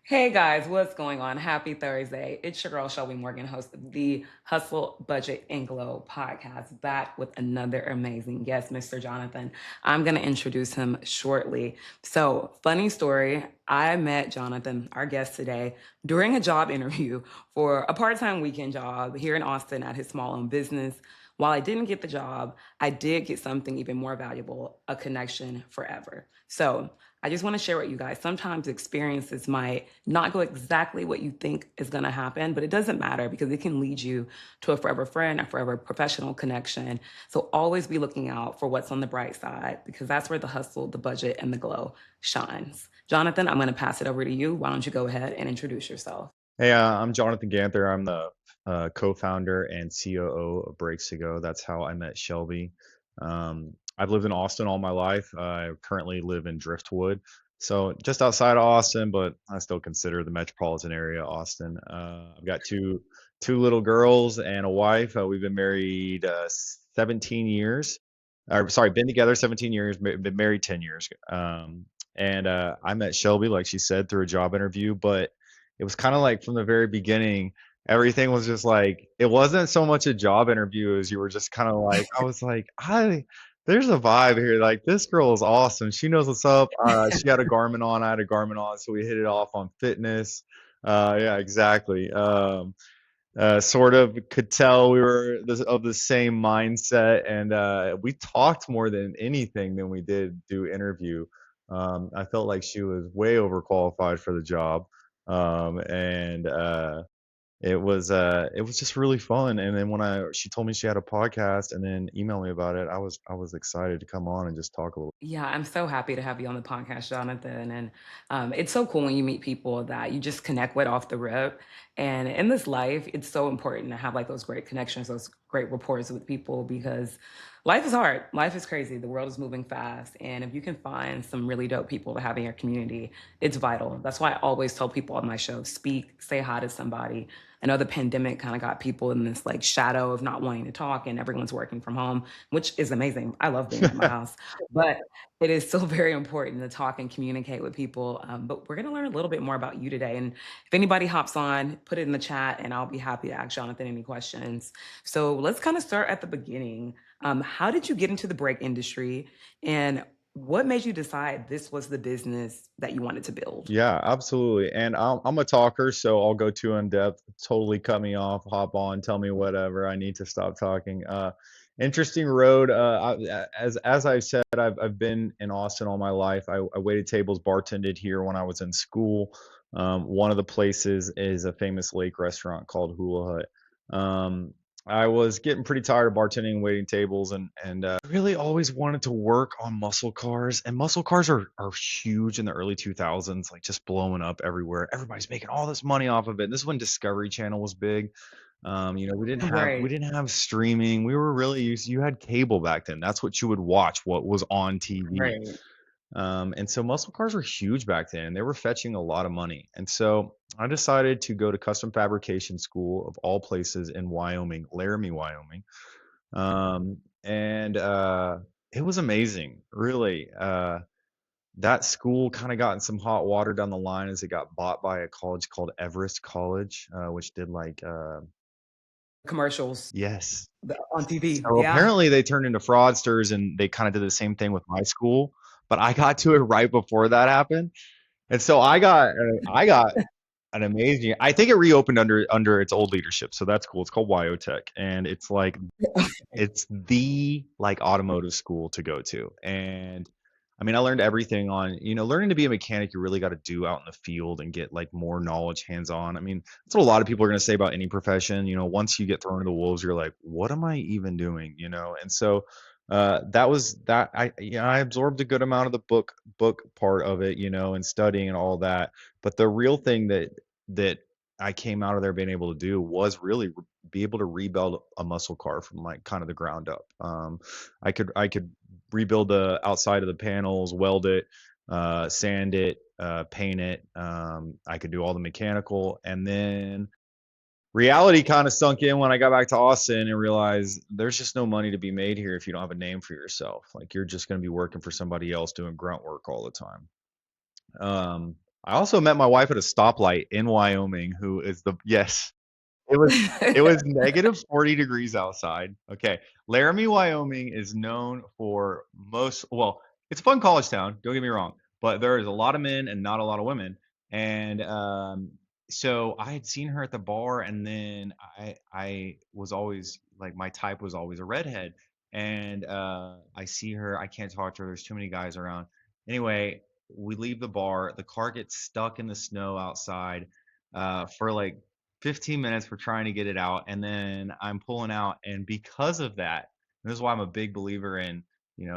Hey guys, what's going on? Happy Thursday. It's your girl, Shelby Morgan, host of the Hustle, Budget, and Glow podcast, back with another amazing guest, Mr. Jonathan. I'm going to introduce him shortly. So, funny story, I met Jonathan, our guest today, during a job interview for a part time weekend job here in Austin at his small owned business. While I didn't get the job, I did get something even more valuable, a connection forever. So, I just want to share with you guys. Sometimes experiences might not go exactly what you think is going to happen, but it doesn't matter because it can lead you to a forever friend, a forever professional connection. So always be looking out for what's on the bright side because that's where the hustle, the budget, and the glow shines. Jonathan, I'm going to pass it over to you. Why don't you go ahead and introduce yourself? Hey, I'm Jonathan Ganther. I'm the co-founder and COO of Breaks to Go. That's how I met Shelby. I've lived in Austin all my life. I currently live in Driftwood, so just outside of Austin, but I still consider the metropolitan area Austin. I've got two little girls and a wife. We've been married 17 years. Or sorry, been together 17 years, been married 10 years. And I met Shelby, like she said, through a job interview, but it was kind of like from the very beginning, everything was just like it wasn't so much a job interview as you were just kind of like I was like, there's a vibe here. Like this girl is awesome. She knows what's up. She had a Garmin on, I had a Garmin on, so we hit it off on fitness. Yeah, exactly. Sort of could tell we were of the same mindset, and we talked more than anything than we did do interview. I felt like she was way overqualified for the job, and it was just really fun. And then when I she told me she had a podcast and then emailed me about it, I was excited to come on and just talk a little. Yeah, I'm so happy to have you on the podcast, Jonathan. And it's so cool when you meet people that you just connect with off the rip. And in this life, it's so important to have like those great connections, those great rapports with people because life is hard. Life is crazy. The world is moving fast. And if you can find some really dope people to have in your community, it's vital. That's why I always tell people on my show speak, say hi to somebody. I know the pandemic kind of got people in this like shadow of not wanting to talk, and everyone's working from home, which is amazing. I love being at my house. But it is still very important to talk and communicate with people. But we're going to learn a little bit more about you today. And if anybody hops on, put it in the chat and I'll be happy to ask Jonathan any questions. So let's kind of start at the beginning. How did you get into the brake industry and what made you decide this was the business that you wanted to build? Yeah, absolutely. And I'm a talker, so I'll go too in depth. Totally cut me off, hop on, tell me whatever. I need to stop talking. Interesting road. As I said, I've been in Austin all my life. I waited tables, bartended here when I was in school. One of the places is a famous lake restaurant called Hula Hut. I was getting pretty tired of bartending and waiting tables, and really always wanted to work on muscle cars. And muscle cars are huge in the early 2000s, like just blowing up everywhere. Everybody's making all this money off of it. This is when Discovery Channel was big. We Right, didn't have streaming. We were really used. You had cable back then. That's what you would watch. What was on TV. right. And so muscle cars were huge back then. They were fetching a lot of money. And so I decided to go to custom fabrication school of all places in Wyoming, Laramie, Wyoming. And It was amazing, really. That school kind of got in some hot water down the line as it got bought by a college called Everest College, which did Commercials yes. on TV. So Yeah. apparently they turned into fraudsters and they kind of did the same thing with my school. But I got to it right before that happened. And so I got an amazing. I think it reopened under its old leadership, so that's cool. It's called Wyotech, and it's the like automotive school to go to. And I mean, I learned everything on, learning to be a mechanic, you really got to do out in the field and get like more knowledge hands on. I mean, that's what a lot of people are going to say about any profession. Once you get thrown to the wolves, you're like, what am I even doing? And so that was that I absorbed a good amount of the book part of it, and studying and all that. But the real thing that I came out of there being able to do was really be able to rebuild a muscle car from like kind of the ground up. I could rebuild the outside of the panels, weld it, sand it, paint it. I could do all the mechanical, and then reality kind of sunk in when I got back to Austin and realized there's just no money to be made here if you don't have a name for yourself. Like you're just going to be working for somebody else doing grunt work all the time. I also met my wife at a stoplight in Wyoming, who is the yes. It was it was negative 40 degrees outside. Okay. Laramie, Wyoming is known for well, it's a fun college town, don't get me wrong, but there is a lot of men and not a lot of women. And so I had seen her at the bar, and then I was always like, my type was always a redhead. And I see her, I can't talk to her, there's too many guys around. Anyway, we leave the bar, the car gets stuck in the snow outside for like 15 minutes for trying to get it out, and then I'm pulling out, and because of that, and this is why I'm a big believer in,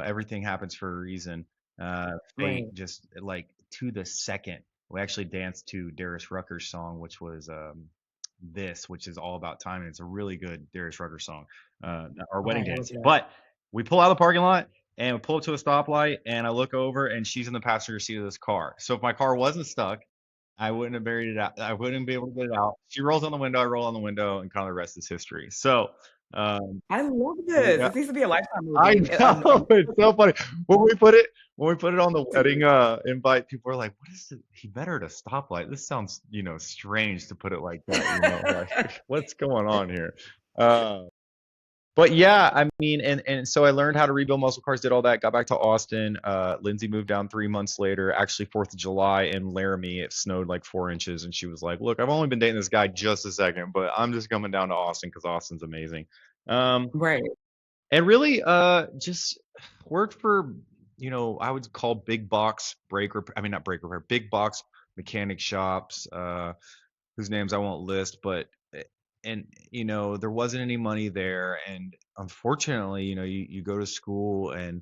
everything happens for a reason. Right. Fate just like to the second. We actually danced to Darius Rucker's song, which was which is all about time, and it's a really good Darius Rucker song, our wedding Right. I dance. love that. But we pull out of the parking lot and we pull up to a stoplight, and I look over, and she's in the passenger seat of this car. So if my car wasn't stuck, I wouldn't have buried it out. I wouldn't be able to get it out. She rolls on the window, I roll on the window, and kind of the rest is history. So, um, I love this. yeah, This needs to be a Lifetime I movie. know it's so funny when we put it on the wedding invite. People are like, "What is it? He met her at a stoplight." This sounds, strange to put it like that. Like, what's going on here? Uh, but yeah, I mean, and so I learned how to rebuild muscle cars, did all that, got back to Austin. Lindsay moved down 3 months later, actually 4th of July in Laramie. It snowed like 4 inches, and she was like, "Look, I've only been dating this guy just a second, but I'm just coming down to Austin because Austin's amazing." Um, Right. and really, just worked for, I would call big box brake repair. I mean, not brake repair, big box mechanic shops. Whose names I won't list, but and there wasn't any money there, and unfortunately, you go to school and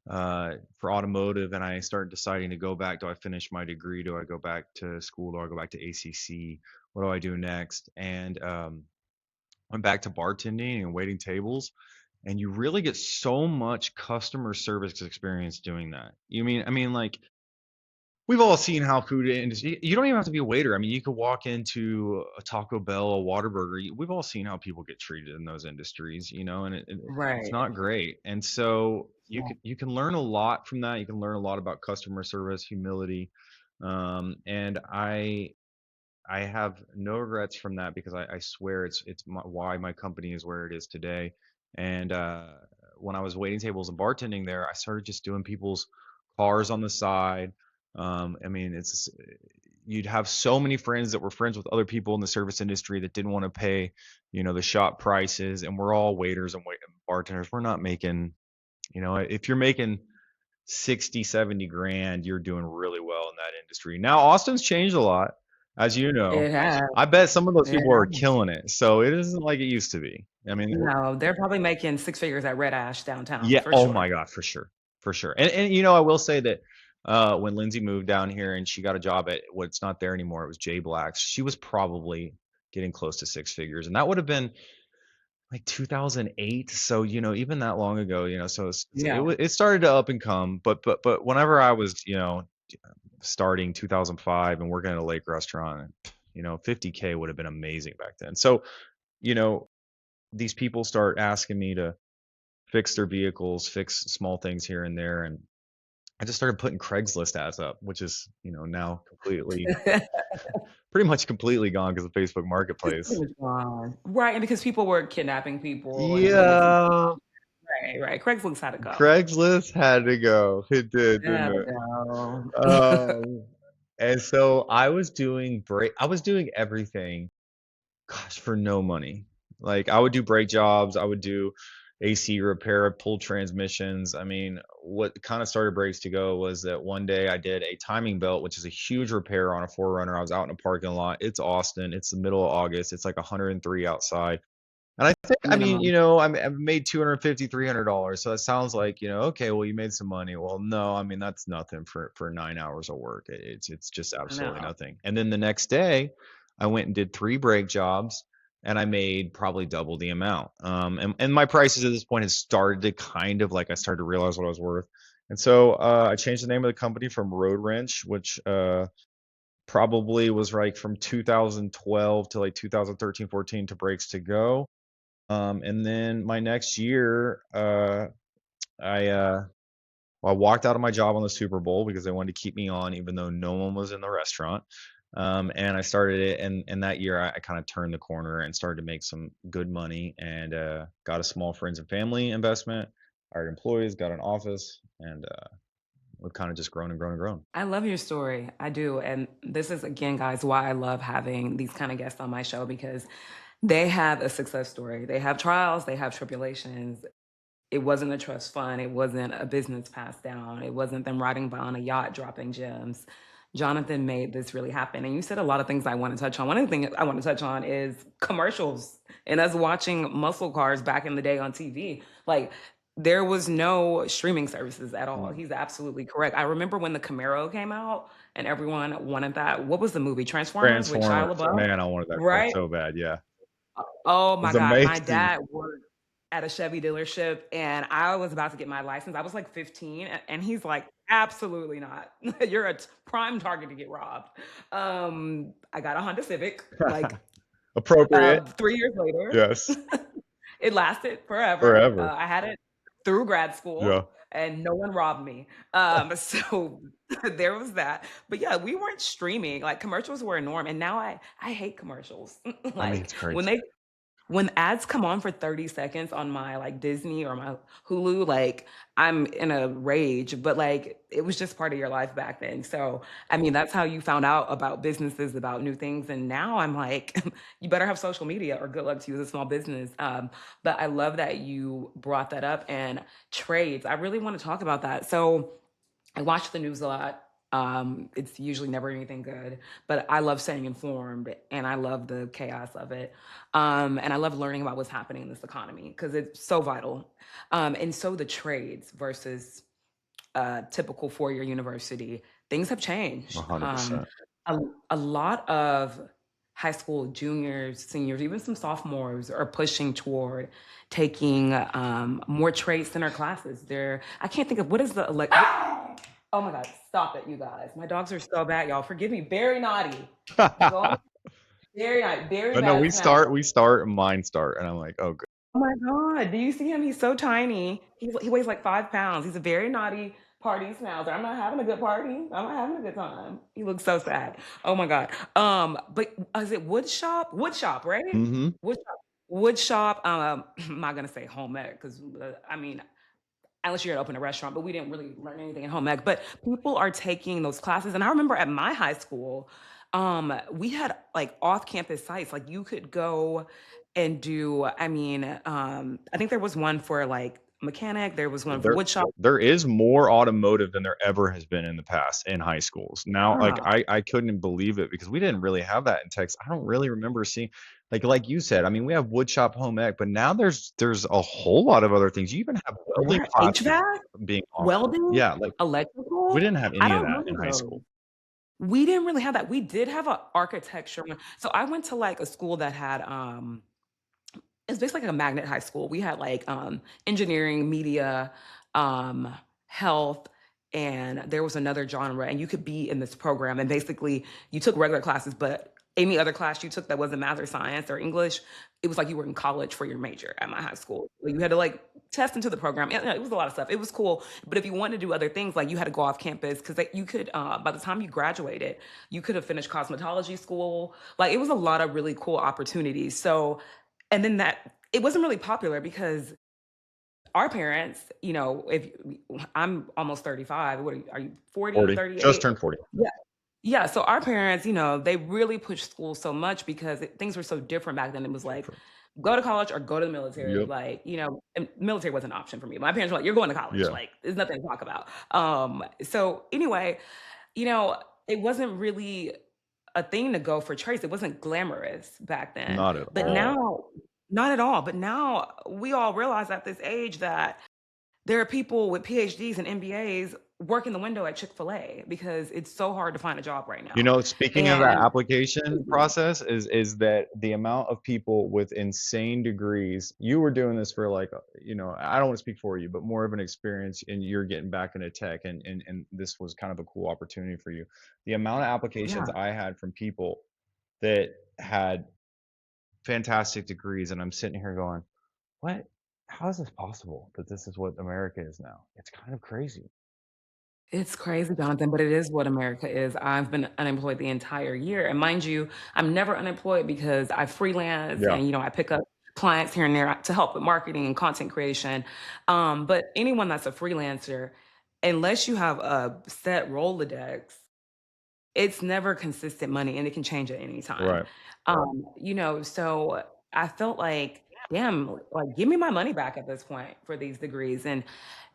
for automotive, and I start deciding to go back. Do I finish my degree? Do I go back to school? Do I go back to ACC? What do I do next? And went back to bartending and waiting tables, and you really get so much customer service experience doing that. I mean, like, we've all seen how food industry. You don't even have to be a waiter. I mean, you could walk into a Taco Bell, a Whataburger. We've all seen how people get treated in those industries, and it's Right. not great. And so you Yeah. can learn a lot from that. You can learn a lot about customer service, humility, and I have no regrets from that, because I swear why my company is where it is today. And when I was waiting tables and bartending there, I started just doing people's cars on the side. I mean, you'd have so many friends that were friends with other people in the service industry that didn't want to pay, the shop prices, and we're all waiters and bartenders. We're not making, if you're making 60, 70 grand, you're doing really well in that industry. Now, Austin's changed a lot, as you know. It has. I bet some of those It people are has. killing it. So it isn't like it used to be. I mean, No, they're probably making six figures at Red Ash downtown yeah, for oh sure. my God, for sure. For sure. And I will say that when Lindsay moved down here and she got a job at what's not there anymore, it was J Black's, she was probably getting close to six figures. And that would have been like 2008. So, even that long ago, so Yeah. it started to up and come. But whenever I was, starting 2005 and working at a lake restaurant, 50K would have been amazing back then. So, you know, these people start asking me to fix their vehicles, fix small things here and there. And I just started putting Craigslist ads up, which is, now pretty much completely gone because of Facebook It's Marketplace. pretty much gone. Right, and because people were kidnapping people and doing some Yeah, right, right. Craigslist had to go. Craigslist had to go. It did, It didn't had to it? go. And so I was doing everything, gosh, for no money. Like, I would do brake jobs, I would do AC repair, pull transmissions. I mean, what kind of started brakes to go was that one day I did a timing belt, which is a huge repair on a 4Runner. I was out in a parking lot. It's Austin. It's the middle of August. It's like 103 outside. And I think, I mean, Minimum. I've made 250, $300. So that sounds like, okay, well, you made some money. Well, no, I mean, that's nothing for 9 hours of work. It's just I absolutely know. nothing. And then the next day, I went and did three brake jobs, and I made probably double the amount. And my prices at this point has started to kind of, like, I started to realize what I was worth. And so I changed the name of the company from Road Wrench, which probably was like from 2012 to like 2013, 14, to Brakes to Go. And then my next year, I Well, I walked out of my job on the Super Bowl because they wanted to keep me on even though no one was in the restaurant. And I started it, and that year I kind of turned the corner and started to make some good money, and got a small friends and family investment, hired employees, got an office, and we've kind of just grown and grown and grown. I love your story. I do. And this is, again, guys, why I love having these kind of guests on my show because they have a success story. They have trials, they have tribulations. It wasn't a trust fund. It wasn't a business passed down. It wasn't them riding by on a yacht dropping gems. Jonathan made this really happen. And you said a lot of things I want to touch on. One of the things I want to touch on is commercials and us watching muscle cars back in the day on TV. Like, there was no streaming services at all. Mm. He's absolutely correct. I remember when the Camaro came out and everyone wanted that. What was the movie? Transformers with Shia Transformers, LaBeouf? man, I wanted that car Right? so bad. Yeah, it Oh my was God. My amazing. dad worked at a Chevy dealership and I was about to get my license. I was like 15 and he's like, absolutely not. You're a prime target to get robbed. I got a Honda Civic like Appropriate. 3 years later. Yes, It lasted forever. forever. I had it through grad Yeah. school and no one robbed me. So there was that. But yeah, we weren't streaming. Like commercials were a norm. And now I hate commercials. I mean, Like it's when crazy. when ads come on for 30 seconds on my like Disney or my Hulu, like I'm in a rage, but like it was just part of your life back then. So, I mean, that's how you found out about businesses, about new things. And now I'm like, you better have social media or good luck to you as a small business. But I love that you brought that up and trades. I really want to talk about that. So, I watch the news a lot. It's usually never anything good, but I love staying informed and I love the chaos of it. And I love learning about what's happening in this economy because it's so vital. And so the trades versus typical four-year university, things have changed. 100%. A, a lot of high school juniors, seniors, even some sophomores are pushing toward taking more trade center classes. I can't think of what is the oh my God, stop it, you guys. My dogs are so bad, y'all. Forgive me. Very naughty. Go very naughty, very But no, bad smell. we start, mine start, and I'm like, oh, good. Oh my God. Do you see him? He's so tiny. He weighs like 5 pounds. He's a very naughty party schnauzer. I'm not having a good party. I'm not having a good time. He looks so sad. Oh my God. But is it wood shop? Wood shop, right? Hmm. Wood shop. Wood shop. I'm not gonna say home ec because I mean unless you're gonna open a restaurant, but we didn't really learn anything in home ec. But people are taking those classes. And I remember at my high school, we had like off-campus sites. Like you could go and do, I mean, I think there was one for like mechanic, there was one for There wood shop. there is more automotive than there ever has been in the past in high schools. Now, like Yeah, I couldn't believe it because we didn't really have that in Texas. I don't really remember seeing like you said, I mean, we have wood shop, home ec, but now there's a whole lot of other things. You even have welding right. classes HVAC, being offered. welding, Yeah, like we electrical. didn't have I any of don't that remember in high those. school. We didn't really have that. We did have an architecture one. So I went to like a school that had it's basically like a magnet high school. We had like engineering, media, health, and there was another genre. And you could be in this program, and basically you took regular classes, but any other class you took that wasn't math or science or English, it was like you were in college for your major at my high school. So you had to like test into the program. It was a lot of stuff. It was cool, but if you wanted to do other things, like you had to go off campus because you could. By the time you graduated, you could have finished cosmetology school. Like it was a lot of really cool opportunities. So and then that it wasn't really popular because our parents, if I'm almost 35, what are you 40, 40. Just 38? turned 40. Yeah. Yeah, so our parents, they really pushed school so much because things were so different back then. It was like Different. go to college or go to the military. Yep. Like, and military was an option for me. My parents were like, you're going to college. Yeah. Like, there's nothing to talk about. So anyway, you know, it wasn't really a thing to go for trades. It wasn't glamorous back then. Not at But all. now, not at all. But now we all realize at this age that there are people with PhDs and MBAs working the window at Chick-fil-A because it's so hard to find a job right You now. know, speaking of that And application process is that the amount of people with insane degrees, you were doing this for like, I don't want to speak for you, but more of an experience and you're getting back into tech and this was kind of a cool opportunity for you. The amount of applications yeah, I had from people that had fantastic degrees and I'm sitting here going, what? How is this possible that this is what America is now? It's kind of crazy. It's crazy, Jonathan, but it is what America is. I've been unemployed the entire year. And mind you, I'm never unemployed because I freelance Yeah, and, I pick up clients here and there to help with marketing and content creation. But anyone that's a freelancer, unless you have a set Rolodex, it's never consistent money and it can change at any time. right. So I felt like, damn, like give me my money back at this point for these degrees. And,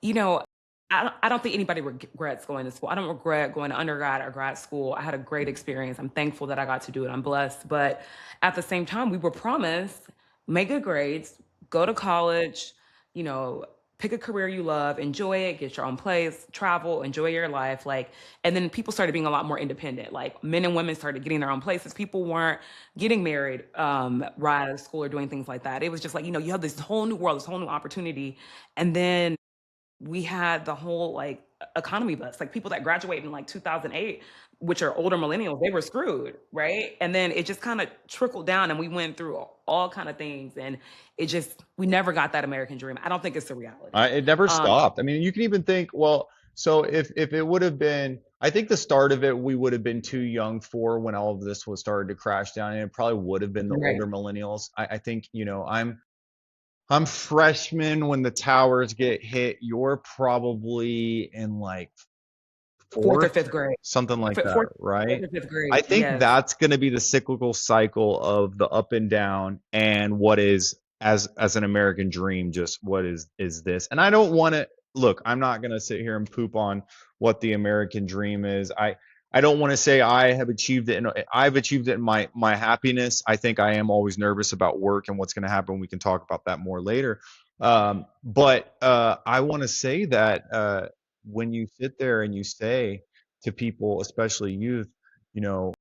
you know, I don't think anybody regrets going to school. I don't regret going to undergrad or grad school. I had a great experience. I'm thankful that I got to do it. I'm blessed. But at the same time, we were promised make good grades, go to college, you know, pick a career you love, enjoy it, get your own place, travel, enjoy your life. Like, and then people started being a lot more independent. Like men and women started getting their own places. People weren't getting married right out of school or doing things like that. It was just like, you have this whole new world, this whole new opportunity. And then we had the whole like economy bust. Like people that graduated in like 2008, which are older millennials, they were screwed, right? And then it just kind of trickled down, and we went through all kind of things, and we never got that American dream. I don't think it's a reality. It never Um, stopped. I mean, you can even think, well, so if it would have been, I think the start of it we would have been too young for when all of this was started to crash down, and it probably would have been the right, older millennials. I think, I'm freshman when the towers get hit. You're probably in like fourth or fourth, fifth grade, something like that, fourth right? or fifth I grade, think yes, that's going to be the cyclical cycle of the up and down and what is as an American dream, just what is this. And I don't want to look, I'm not going to sit here and poop on what the American dream is. I don't want to say I have achieved it and I've achieved it in my happiness. I think I am always nervous about work and what's going to happen. We can talk about that more later. But I want to say that when you sit there and you say to people, especially youth, you know,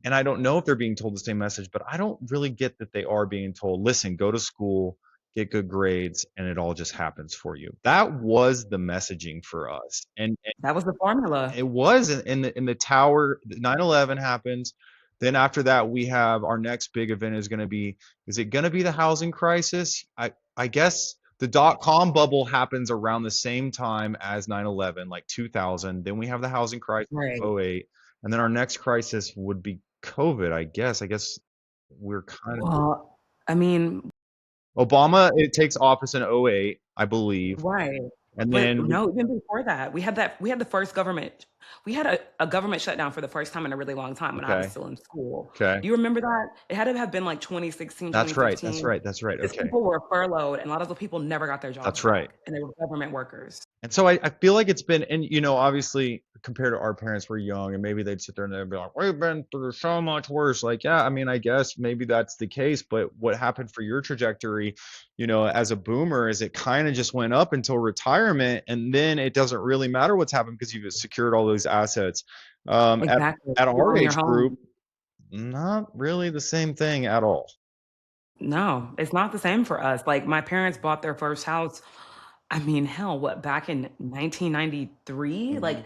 and I don't know if they're being told the same message, but I don't really get that they are being told, listen, go to school, get good grades, and it all just happens for you. That was the messaging for us. And that was the formula. it was in the tower. 9/11 happens. Then after that, we have our next big event is going to be. Is it going to be the housing crisis? I guess the dot-com bubble happens around the same time as 9/11, like 2000. Then we have the housing crisis Right. of '08, and then our next crisis would be COVID. I guess. I guess we're kind of Well, I mean, Obama. It takes office in '08, I believe, right. and But then no, even before that, we had the first government we had a government shutdown for the first time in a really long time when I was okay, still in school. okay. Do you remember that? It had to have been like 2016, That's right. That's 2015, right. That's right. because Okay. people were furloughed and a lot of the people never got their jobs That's right. back, and they were government workers. And so I feel like it's been, and obviously compared to our parents, we're young, and maybe they'd sit there and they'd be like, "We've been through so much worse." Like, yeah, I mean, I guess maybe that's the case, but what happened for your trajectory, as a boomer, is it kind of just went up until retirement, and then it doesn't really matter what's happened because you've secured all those assets. At Exactly. You our own your age group, home. not really the same thing at all. No, it's not the same for us. Like my parents bought their first house. I mean, hell, what, back in 1993? Like Mhm.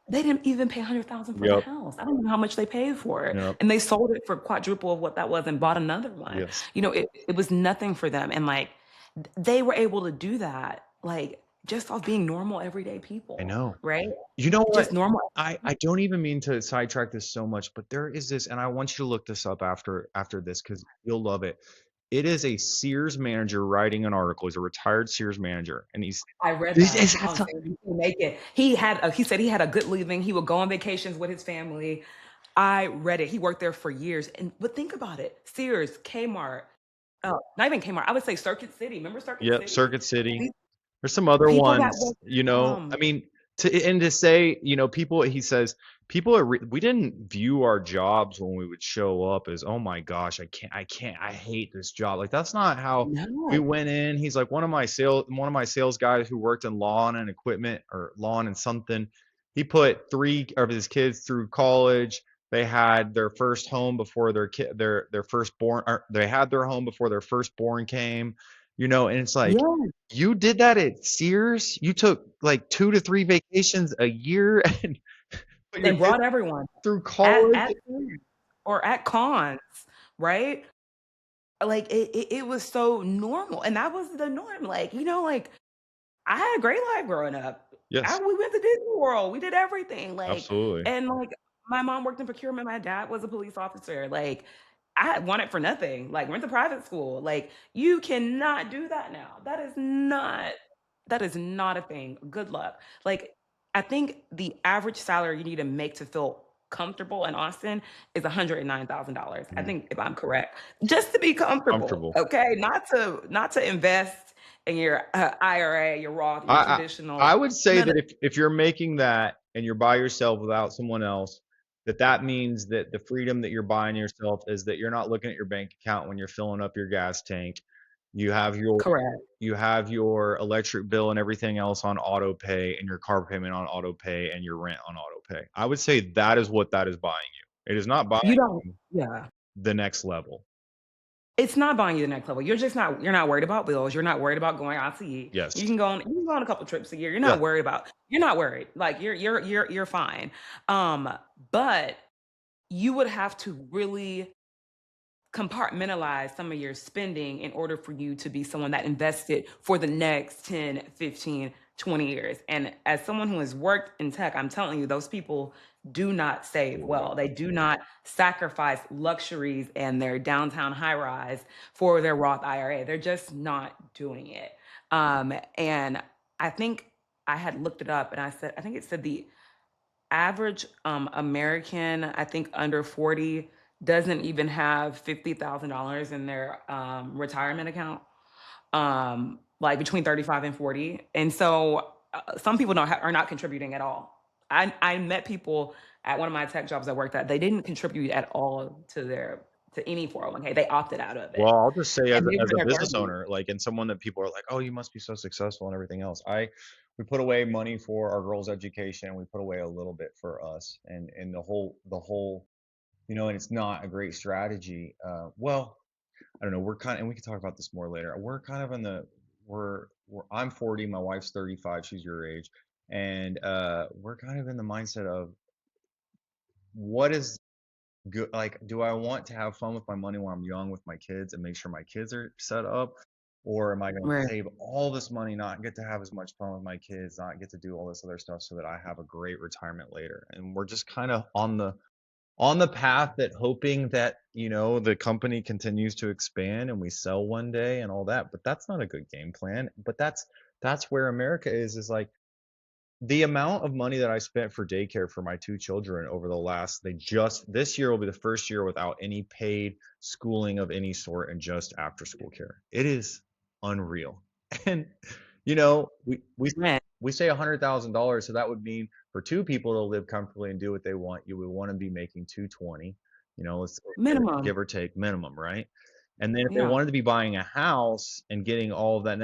they didn't even pay 100,000 for the Yep. house. I don't know how much they paid for it, Yep. and they sold it for quadruple of what that was and bought another one. Yes. It was nothing for them, and, like, they were able to do that, like, just off being normal everyday I people, know. right? You know what? Just normal. I don't even mean to sidetrack this so much, but there is this, and I want you to look this up after this because you'll love it. It is a Sears manager writing an article. He's a retired Sears manager, and I read this that is on Facebook Naked. He said he had a good living, he would go on vacations with his family. I read it. He worked there for years, but think about it, Sears, Kmart, not even Kmart, I would say Circuit City. Remember Circuit yep, City? Circuit City. These There's some other people that ones, work for I mean, to say, people, he says, people we didn't view our jobs when we would show up as, oh my gosh, I hate this job. Like that's not how we no. went in. He's like one of my sales guys who worked in lawn and equipment or lawn and something. He put three of his kids through college. They had their first home before their kid, their firstborn, or they had their home before their firstborn came, and it's like, Yeah, you did that at Sears? You took like 2 to 3 vacations a year and put your and kids brought everyone through at college? Sears or at cons, right? Like, it was so normal, and that was the norm, like, like, I had a great life growing up. Yes, We went to Disney World, we did everything, like, absolutely. and, like, my mom worked in procurement, my dad was a police officer, like, I wanted for nothing, like, went to private school, like, you cannot do that now. That is not a thing. Good luck. Like, I think the average salary you need to make to feel comfortable in Austin is $109,000, I Mhm. think, if I'm correct, just to be comfortable, Comfortable. okay? Not to invest in your, IRA, your Roth, your I traditional I would say none of that if you're making that and you're by yourself without someone else, that means that the freedom that you're buying yourself is that you're not looking at your bank account when you're filling up your gas tank. You have your correct. you have your electric bill and everything else on auto pay and your car payment on auto pay and your rent on auto pay. I would say that is what that is buying you. It is not buying You don't you yeah. the next level. It's not buying you the next level. You're not worried about bills, you're not worried about going out to eat. Yes. You can go on a couple trips a year, Yeah. you're not worried, like, you're fine. Um, but you would have to really compartmentalize some of your spending in order for you to be someone that invested for the next 10, 15, 20 years. And as someone who has worked in tech, I'm telling you, those people do not save well. They do not sacrifice luxuries and their downtown high rise for their Roth IRA. They're just not doing it. And I think I had looked it up and I think it said the average American, I think under 40, doesn't even have $50,000 in their retirement account, like between 35 and 40. And so some people are not contributing at all. I met people at one of my tech jobs I worked at, they didn't contribute at all to any 401k. They opted out of it. Well, I'll just say And they were as in a their business 30s. owner, like, and someone that people are like, "Oh, you must be so successful," and everything else. We put away money for our girls' education, and we put away a little bit for us, and the whole, and it's not a great strategy. Well, I don't know. And we can talk about this more later. We're kind of in the I'm 40, my wife's 35, she's your age, and we're kind of in the mindset of what is good. Like, do I want to have fun with my money while I'm young with my kids and make sure my kids are set up? Or am I going to Right. save all this money, not get to have as much fun with my kids, not get to do all this other stuff so that I have a great retirement later? And we're just kind of on the path that hoping that, the company continues to expand and we sell one day and all that. But that's not a good game plan. But that's where America is like the amount of money that I spent for daycare for my two children over the last they just this year will be the first year without any paid schooling of any sort and just after school care. It is unreal. And Right. we say $100,000, so that would mean for two people to live comfortably and do what they want, you would want to be making 220, let's Minimum. give or take minimum, right? And then if they Yeah. wanted to be buying a house and getting all of that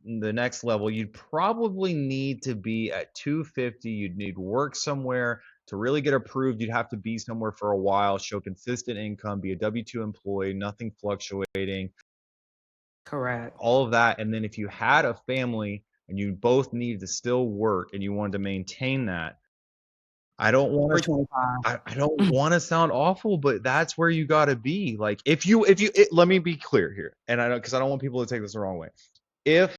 the next level, you'd probably need to be at 250. You'd need work somewhere to really get approved. You'd have to be somewhere for a while, show consistent income, be a W-2 employee, nothing fluctuating, Correct. all of that. And then if you had a family and you both needed to still work and you wanted to maintain that, I don't want to 325. I don't want to sound awful, but that's where you got to be. Like let me be clear here. And I don't because I don't want people to take this the wrong way. If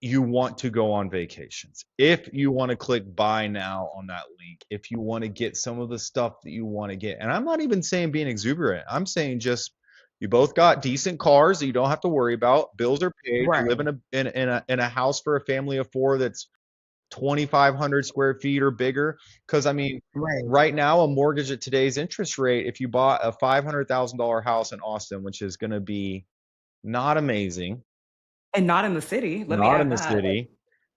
you want to go on vacations, if you want to click buy now on that link, if you want to get some of the stuff that you want to get, and I'm not even saying being exuberant, I'm saying just you both got decent cars that you don't have to worry about, bills are paid, you live Right. in a house for a family of four that's 2,500 square feet or bigger. Because I mean, Right. right now, a mortgage at today's interest rate, if you bought a $500,000 house in Austin, which is going to be not amazing, And not in the city, let me not in add the that. Like, city,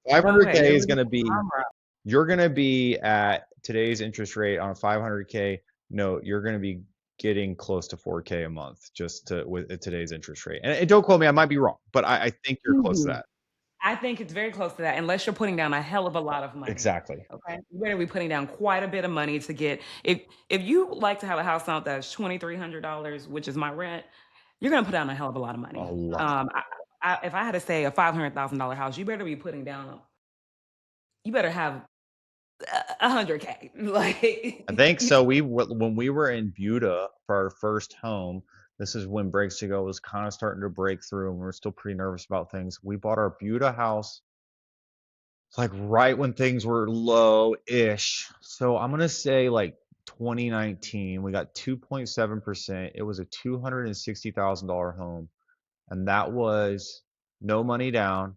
no way, 500K you're is living going to in be, Palm Rock. you're going to be at today's interest rate on a 500K note, you're going to be getting close to 4K a month just to with at today's interest rate. And don't quote me, I might be wrong, but I think you're close to Easy. that. I think it's very close to that, unless you're putting down a hell of a lot of money, Exactly. okay? You better be putting down quite a bit of money to get if you like to have a house out that's $2,300, which is my rent, you're gonna put down a hell of a lot of A money. lot. If I had to say a $500,000 house, you better be putting down you better have 100K, I think like so. When we were in Buda for our first home, this is when Breaks to Go was kind of starting to break through, and we were still pretty nervous about things. We bought our Buda house It's like right when things were low-ish. So I'm gonna say like 2019, we got 2.7%. It was a $260,000 home, and that was no money down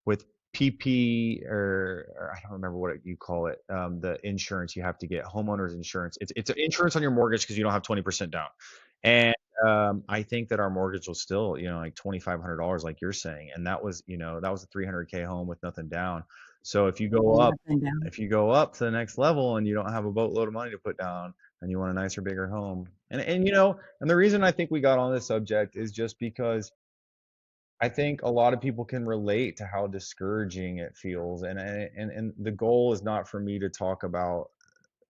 with PP or I don't remember what you call it, the insurance you have to get, homeowners insurance. It's insurance on your mortgage because you don't have 20% down. And I think that our mortgage was still, like $2,500, like you're saying, and that was, that was a 300K home with nothing down. So And nothing down. if you go up to the next level and you don't have a boatload of money to put down, and you want a nicer, bigger home, and the reason I think we got on this subject is just because I think a lot of people can relate to how discouraging it feels, and the goal is not for me to talk about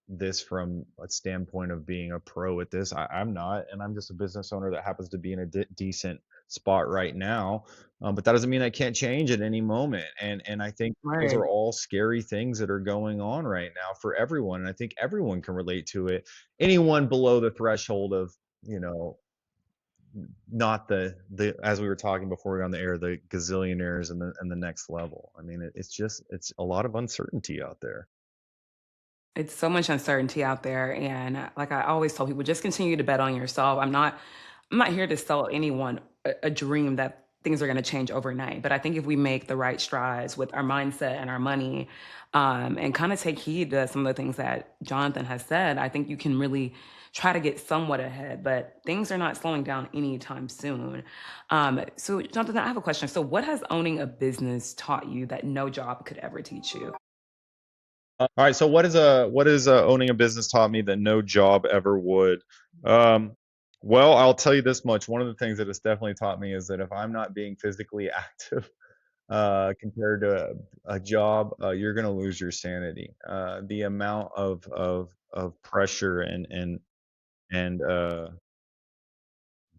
this from a standpoint of being a pro at this. I'm not, and I'm just a business owner that happens to be in a decent spot right now. But that doesn't mean I can't change at any moment. And I think those are Right. all scary things that are going on right now for everyone. And I think everyone can relate to it. Anyone below the threshold of, you know, not the as we were talking before we got on the air, the gazillionaires and the next level. I mean, it's a lot of uncertainty out there. It's so much uncertainty out there, and, like I always tell people, just continue to bet on yourself. I'm not here to sell anyone a dream that things are gonna change overnight, but I think if we make the right strides with our mindset and our money, and kinda take heed to some of the things that Jonathan has said, I think you can really try to get somewhat ahead, but things are not slowing down anytime soon. So Jonathan, I have a question. So what has owning a business taught you that no job could ever teach you? All right, so what is owning a business taught me that no job ever would? Um, well, I'll tell you this much. One of the things that it's definitely taught me is that if I'm not being physically active, compared to a job, you're gonna lose your sanity. The amount of pressure and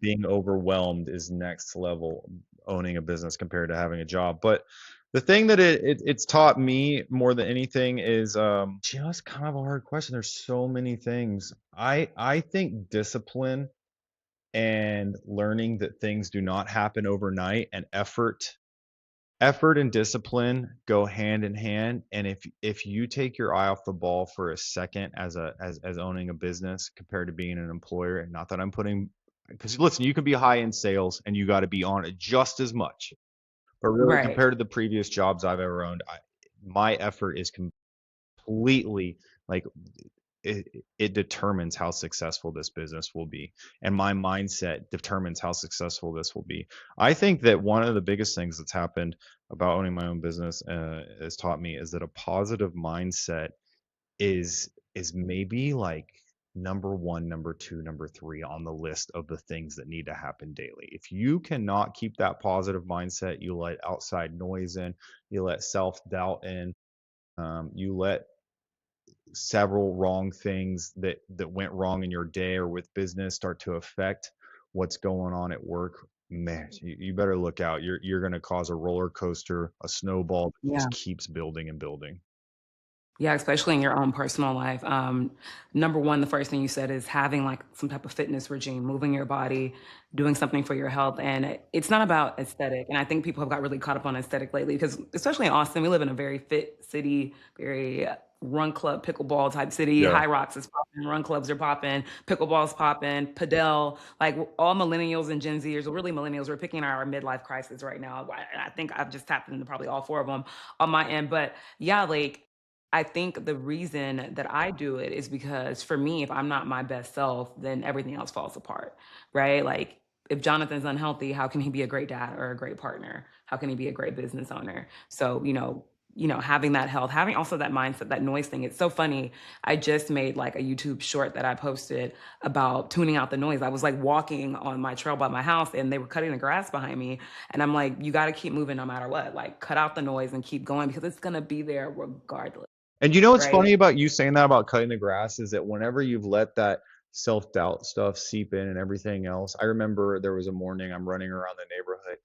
being overwhelmed is next level owning a business compared to having a job. But the thing that it's taught me more than anything is just kind of a hard question. There's so many things. I think discipline and learning that things do not happen overnight, and effort and discipline go hand in hand. And if you take your eye off the ball for a second as owning a business compared to being an employer, and not that I'm putting, because listen, you can be high in sales and you got to be on it just as much, but really Right. compared to the previous jobs I've ever owned, my effort is completely like it determines how successful this business will be, and my mindset determines how successful this will be. I think that one of the biggest things that's happened about owning my own business, has taught me, is that a positive mindset is maybe like number one, number two, number three on the list of the things that need to happen daily. If you cannot keep that positive mindset, you let outside noise in, you let self-doubt in, you let several wrong things that went wrong in your day or with business start to affect what's going on at work, man, you better look out. You're going to cause a roller coaster, a snowball that just Yeah. keeps building and building. Yeah, especially in your own personal life. Number one, the first thing you said is having like some type of fitness regime, moving your body, doing something for your health. And it's not about aesthetic. And I think people have got really caught up on aesthetic lately because, especially in Austin, we live in a very fit city, very run club, pickleball type city. Yeah. High Rocks is popping, run clubs are popping, pickleball's popping, padel. Like all millennials and Gen Zers, or really millennials, we're picking our midlife crisis right now. I think I've just tapped into probably all four of them on my end. But yeah, like, I think the reason that I do it is because for me, if I'm not my best self, then everything else falls apart, right? Like if Jonathan's unhealthy, how can he be a great dad or a great partner? How can he be a great business owner? So, having that health, having also that mindset, that noise thing. It's so funny. I just made like a YouTube short that I posted about tuning out the noise. I was like walking on my trail by my house and they were cutting the grass behind me. And I'm like, you got to keep moving no matter what. Like cut out the noise and keep going because it's going to be there regardless. And you know what's Right. funny about you saying that about cutting the grass is that whenever you've let that self-doubt stuff seep in and everything else, I remember there was a morning I'm running around the neighborhood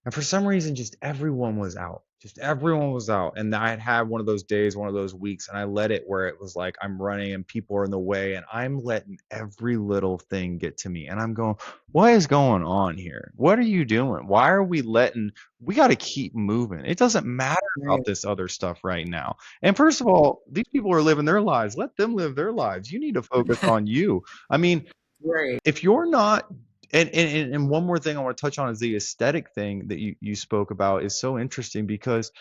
And for some reason, just everyone was out. Just everyone was out. And I had had one of those days, one of those weeks, and I let it where it was like I'm running and people are in the way, and I'm letting every little thing get to me. And I'm going, what is going on here? What are you doing? Why are we letting, we got to keep moving. It doesn't matter about Right. this other stuff right now. And first of all, these people are living their lives. Let them live their lives. You need to focus on you. I mean, Right. if you're not, and one more thing I want to touch on is the aesthetic thing that you spoke about is so interesting because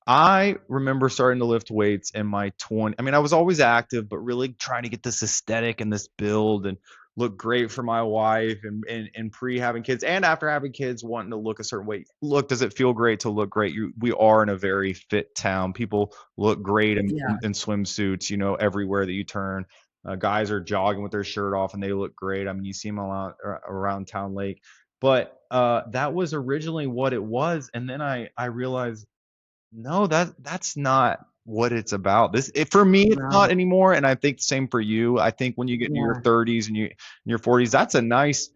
I remember starting to lift weights in my 20. I mean, I was always active, but really trying to get this aesthetic and this build and look great for my wife and pre having kids and after having kids, wanting to look a certain way. Look, does it feel great to look great? We are in a very fit town. People look great Yeah. in swimsuits, everywhere that you turn. Guys are jogging with their shirt off and they look great. I mean, you see them around Town Lake. But that was originally what it was. And then I realized no, that's not what it's about. For me, it's No. not anymore, and I think the same for you. I think when you get into your Yeah. 30s and your 40s, that's a nice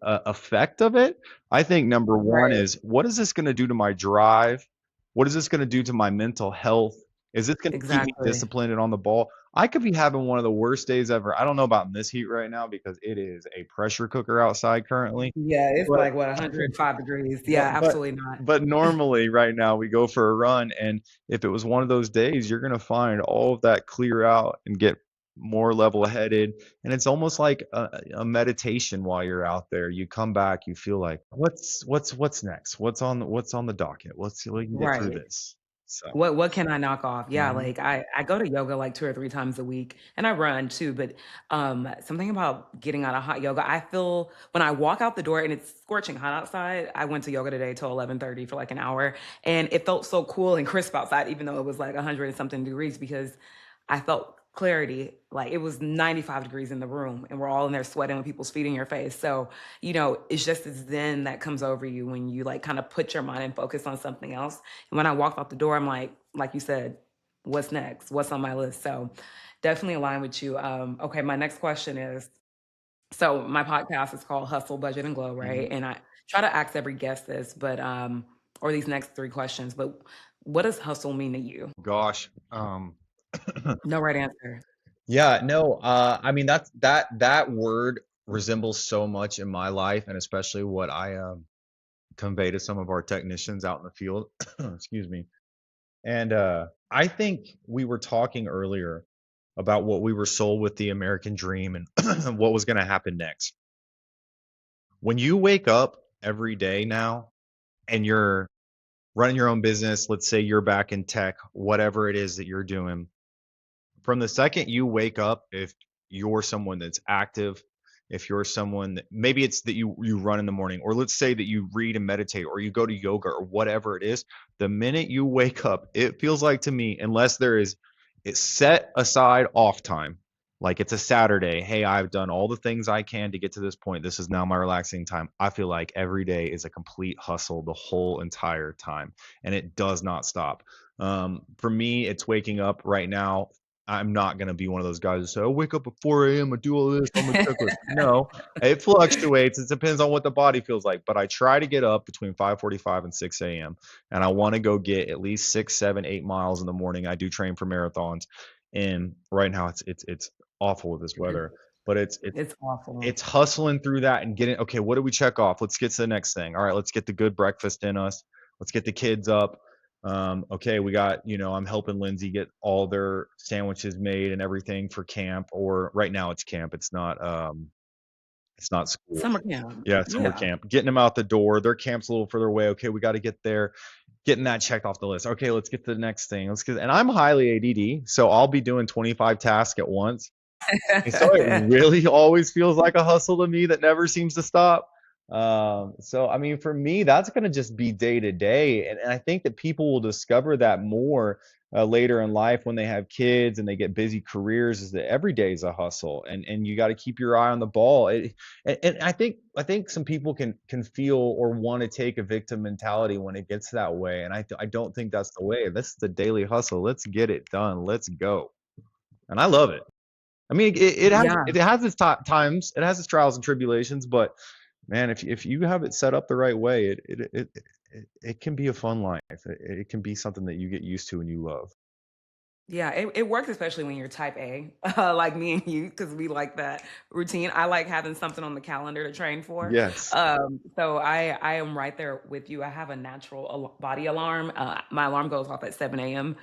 effect of it. I think number one Right. is what is this going to do to my drive? What is this going to do to my mental health? Is this going to keep me Exactly. disciplined and on the ball? I could be having one of the worst days ever. I don't know about in this heat right now because it is a pressure cooker outside currently. Yeah, it's But like what, 105 degrees. but Yeah, but absolutely not. but normally right now we go for a run, and if it was one of those days, you're gonna find all of that clear out and get more level-headed, and it's almost like a meditation while you're out there. You come back, you feel like, "What's next? What's on the docket? We can get through Right. this." So, What can I knock off? Yeah, mhm. like I go to yoga like 2 or 3 times a week and I run too, but something about getting out of hot yoga, I feel when I walk out the door and it's scorching hot outside. I went to yoga today till 11:30 for like an hour and it felt so cool and crisp outside even though it was like 100 and something degrees because I felt clarity. Like it was 95 degrees in the room and we're all in there sweating with people's feet in your face. So, it's just this zen that comes over you when you like kind of put your mind and focus on something else. And when I walked out the door, I'm like you said, what's next? What's on my list? So definitely align with you. Okay, my next question is, so my podcast is called Hustle, Budget, and Glow, right? Mhm. And I try to ask every guest this, but or these next three questions, but what does hustle mean to you? Gosh, No right answer. yeah, no, I mean, that word resembles so much in my life and especially what I, convey to some of our technicians out in the field. Excuse me. And I think we were talking earlier about what we were sold with the American dream and what was going to happen next. When you wake up every day now and you're running your own business, let's say you're back in tech, whatever it is that you're doing, from the second you wake up, if you're someone that's active, if you're someone that maybe it's that you run in the morning, or let's say that you read and meditate, or you go to yoga, or whatever it is, the minute you wake up, it feels like to me, unless there is it's set aside off time, like it's a Saturday. Hey, I've done all the things I can to get to this point. This is now my relaxing time. I feel like every day is a complete hustle the whole entire time, and it does not stop. For me, it's waking up right now. I'm not gonna be one of those guys that say, "I wake up at 4 a.m. I do all this on the checklist." No, it fluctuates. It depends on what the body feels like. But I try to get up between 5:45 and 6 a.m. and I want to go get at least 6, 7, 8 miles in the morning. I do train for marathons, and right now it's awful with this It- weather, but it's awful. it's hustling through that and getting okay. What do we check off? Let's get to the next thing. All right, let's get the good breakfast in us. Let's get the kids up. Okay, we got, I'm helping Lindsay get all their sandwiches made and everything for camp, or right now it's camp. It's not school. Summer camp. Yeah, summer Yeah. camp. Getting them out the door. Their camp's a little further away. Okay, we got to get there. Getting that checked off the list. Okay, let's get to the next thing. And I'm highly ADD, so I'll be doing 25 tasks at once. And so it really always feels like a hustle to me that never seems to stop. So I mean, for me, that's going to just be day to day, and I think that people will discover that more later in life when they have kids and they get busy careers. Is that every day is a hustle, and you got to keep your eye on the ball. And I think some people can feel or want to take a victim mentality when it gets that way, and I don't think that's the way. This is the daily hustle. Let's get it done. Let's go, and I love it. I mean, it has Yeah. it has its times, it has its trials and tribulations, but man, if you have it set up the right way, it can be a fun life. It can be something that you get used to and you love. Yeah, it works especially when you're type A, like me and you, because we like that routine. I like having something on the calendar to train for. Yes. So I am right there with you. I have a natural body alarm. My alarm goes off at 7 a.m.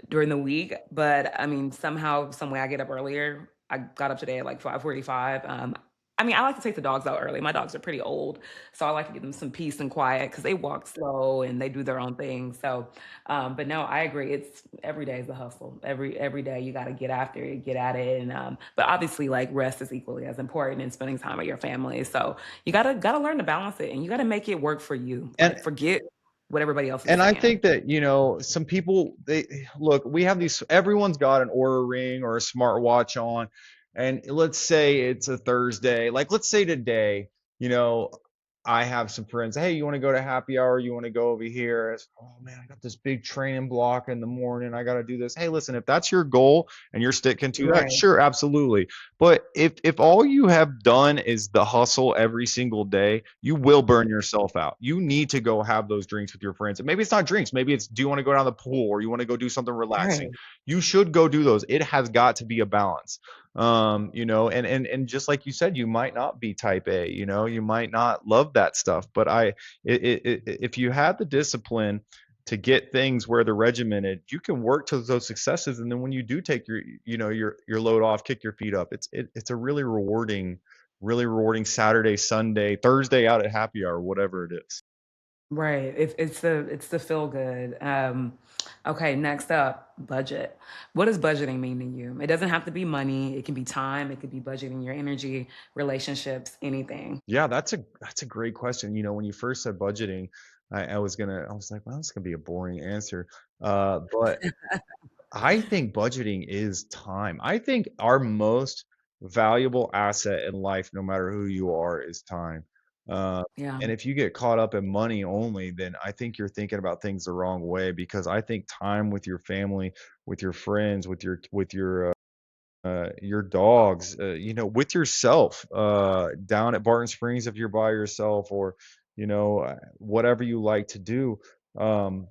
during the week, but I mean, somehow, some way I get up earlier. I got up today at like 5:45. I mean, I like to take the dogs out early. My dogs are pretty old, so I like to give them some peace and quiet because they walk slow and they do their own thing. So but no, I agree. It's every day is a hustle. Every day you got to get after it, get at it, and but obviously like rest is equally as important and spending time with your family. So you gotta learn to balance it, and you gotta make it work for you. And Like forget what everybody else is And I saying. think that, some people, they look, we have these, everyone's got an Aura ring or a smartwatch on. And let's say it's a Thursday. Like, let's say today, you know, I have some friends, hey, you want to go to happy hour? You want to go over here? It's, oh man, I got this big training block in the morning. I got to do this. Hey, listen, if that's your goal and you're sticking to that, Right, sure, absolutely. But if all you have done is the hustle every single day, you will burn yourself out. You need to go have those drinks with your friends. And maybe it's not drinks. Maybe it's, do you want to go down the pool or you want to go do something relaxing? right, You should go do those. It has got to be a balance. And just like you said, you might not be type A, you might not love that stuff. But if you have the discipline to get things where they're regimented, you can work to those successes. And then when you do take your load off, kick your feet up, it's a really rewarding Saturday, Sunday, Thursday out at happy hour, whatever it is. right. It's the feel good. Okay, next up, budget. What does budgeting mean to you? It doesn't have to be money. It can be time. It could be budgeting your energy, relationships, anything. Yeah, that's a great question. When you first said budgeting, I was like, well, that's gonna be a boring answer. But I think budgeting is time. I think our most valuable asset in life, no matter who you are, is time. Uh, Yeah, and if you get caught up in money only, then I think you're thinking about things the wrong way, because I think time with your family, with your friends, with your dogs, with yourself, down at Barton Springs if you're by yourself, or whatever you like to do. Um,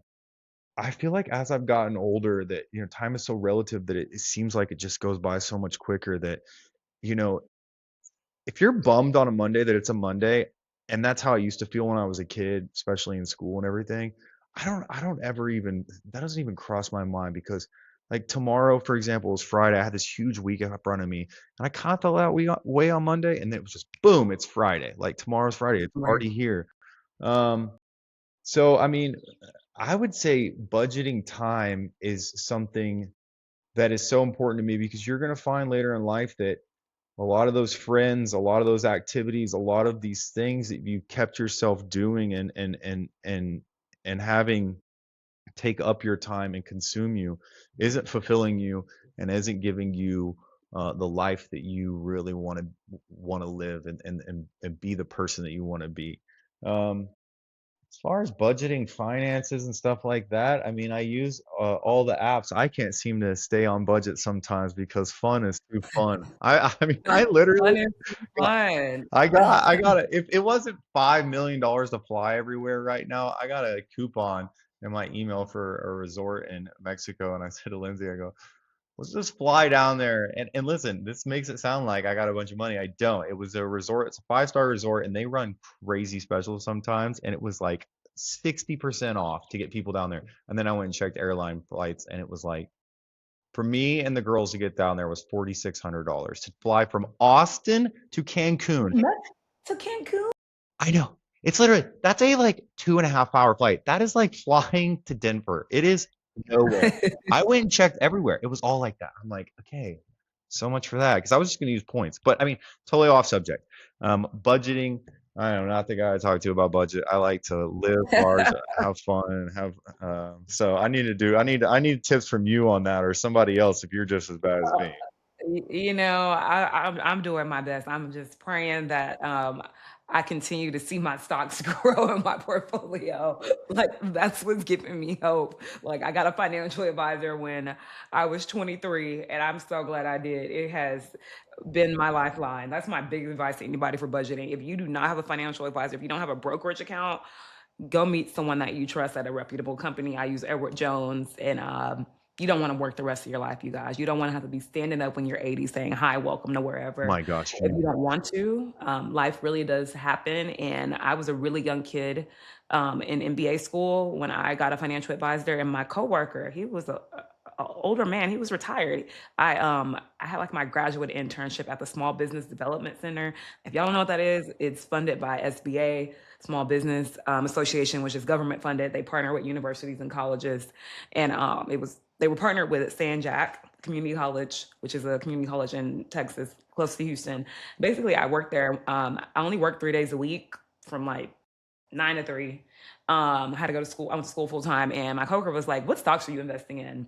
I feel like as I've gotten older that, time is so relative that it seems like it just goes by so much quicker that, you know, if you're bummed on a Monday that it's a Monday, and that's how I used to feel when I was a kid, especially in school and everything, I don't ever even, that doesn't even cross my mind, because like tomorrow, for example, is Friday. I had this huge week in front of me, and I kind of felt that way on Monday, and then it was just boom, it's Friday. Like tomorrow's Friday, it's right. already here. Um, so I mean, I would say budgeting time is something that is so important to me, because you're going to find later in life that a lot of those friends, a lot of those activities, a lot of these things that you kept yourself doing and having take up your time and consume you isn't fulfilling you and isn't giving you the life that you really want to live, and be the person that you want to be. Um, as far as budgeting finances and stuff like that, I mean, I use all the apps. I can't seem to stay on budget sometimes because fun is too fun. I mean, I literally Fun is fun. I got it. If it wasn't $5 million to fly everywhere right now, I got a coupon in my email for a resort in Mexico, and I said to Lindsay, I go, let's just fly down there. And listen, this makes it sound like I got a bunch of money. I don't. It was a resort. It's a five-star resort, and they run crazy specials sometimes. And it was like 60% off to get people down there. And then I went and checked airline flights, and it was like, for me and the girls to get down there was $4,600 to fly from Austin to Cancun. Much to Cancun? I know. It's literally, that's a like 2.5 hour flight. That is like flying to Denver. It is nowhere. I went and checked everywhere. It was all like that. I'm like, okay, so much for that. Because I was just going to use points. But I mean, totally off subject. Budgeting. I am not the guy to talk to about budget. I like to live large, have fun, and have. So I need tips from you on that, or somebody else if you're just as bad as me. I'm doing my best. I'm just praying that I continue to see my stocks grow in my portfolio. Like that's what's giving me hope. Like I got a financial advisor when I was 23, and I'm so glad I did. It has been my lifeline. That's my biggest advice to anybody for budgeting. If you do not have a financial advisor, if you don't have a brokerage account, go meet someone that you trust at a reputable company. I use Edward Jones, and you don't want to work the rest of your life, you guys. You don't want to have to be standing up when you're 80 saying, "Hi, welcome to wherever." My gosh, If yeah. you don't want to, life really does happen. And I was a really young kid in MBA school when I got a financial advisor, and my coworker, he was a older man. He was retired. I had like my graduate internship at the Small Business Development Center. If y'all don't know what that is, it's funded by SBA, Small Business Association, which is government funded. They partner with universities and colleges, and they were partnered with San Jack Community College, which is a community college in Texas, close to Houston. Basically, I worked there. I only worked 3 days a week from like 9 to 3. I had to go to school. I went to school full time, and my coworker was like, "What stocks are you investing in?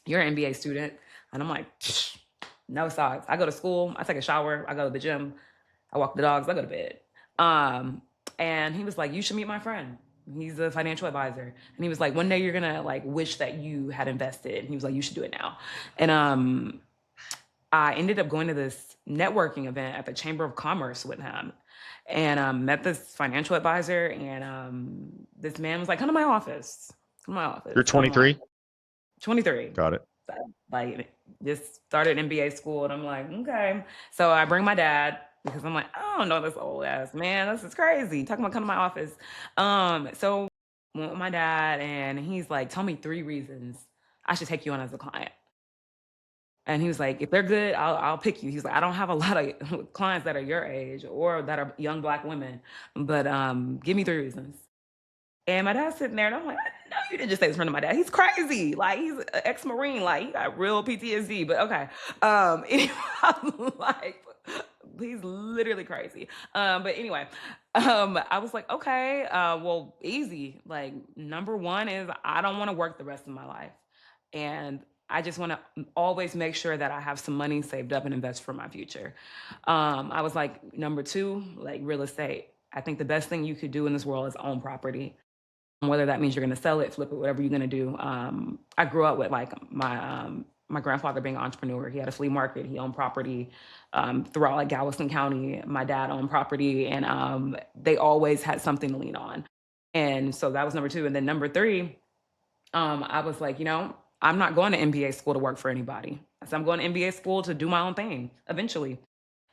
You're an MBA student," and I'm like, "No stocks. I go to school. I take a shower. I go to the gym. I walk the dogs. I go to bed." Um, and he was like, "You should meet my friend. He's a financial advisor." And he was like, "One day you're gonna like wish that you had invested." And he was like, "You should do it now." And I ended up going to this networking event at the Chamber of Commerce with him, and met this financial advisor. And this man was like, "Come to my office. Come to my You're office." And I'm like, 23? 23. Got it. So, like just started MBA school, and I'm like, okay. So I bring my dad because I'm like, I don't know this old ass man. This is crazy. Talking about come to my office. So went with my dad, and he's like, tell me 3 reasons I should take you on as a client. And he was like, if they're good, I'll pick you. He's like, I don't have a lot of clients that are your age or that are young black women, but give me 3 reasons. And my dad's sitting there, and I'm like, I know you didn't just say this in front of my dad. He's crazy. Like, he's an ex-Marine. Like, he got real PTSD, but okay. Anyway, I'm like, he's literally crazy. But anyway, I was like, okay, well, easy. Like, number one is I don't want to work the rest of my life. And I just want to always make sure that I have some money saved up and invest for my future. I was like, number two, like real estate. I think the best thing you could do in this world is own property, whether that means you're going to sell it, flip it, whatever you're going to do. I grew up with like my grandfather being an entrepreneur. He had a flea market. He owned property throughout like Galveston County. My dad owned property, and they always had something to lean on. And so that was number two. And then number three, I was like, I'm not going to MBA school to work for anybody. So I'm going to MBA school to do my own thing eventually.